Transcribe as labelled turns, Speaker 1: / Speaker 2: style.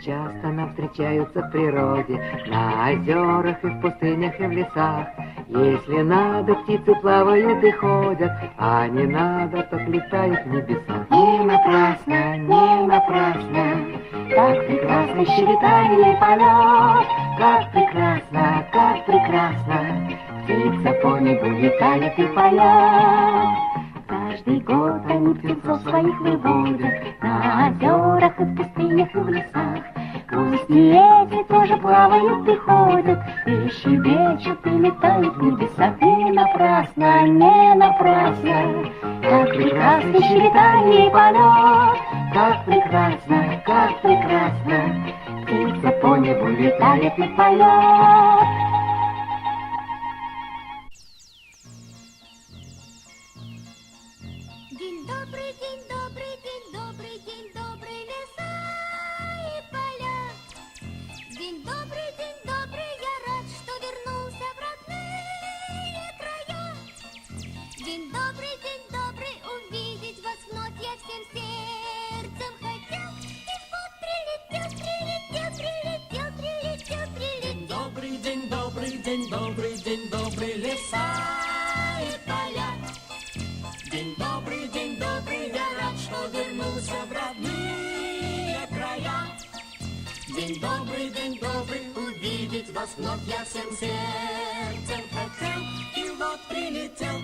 Speaker 1: часто нам встречаются в природе, на озерах и в пустынях и в лесах. Если надо, птицы плавают и ходят, а не надо, так летают в небесах.
Speaker 2: Не напрасно, не напрасно, как прекрасно щебетание и полет, как прекрасно, как прекрасно, птица по небу летает и поет. Каждый год они птенцов своих выводят на озерах и в пустынях и в лесах. Пусть и эти тоже плавают и ходят, и щебечут, и летают в небесах. Не напрасно, не напрасно, как прекрасно щебетание и полет, как прекрасно, как прекрасно, птица по небу летает и поет.
Speaker 3: День добрый, день добрый, день добрый, день добрый, леса и поля. День добрый, я рад, что вернулся в родные края. День добрый, увидеть вас вновь я всем сердцем хотел. И вот прилетел, прилетел, прилетел, прилетел, прилетел.
Speaker 4: День добрый, день добрый, день добрый, леса и поля. День добрый, я рад, что вернулся в родные края. День добрый, увидеть вас вновь я всем сердцем хотел. И вот прилетел,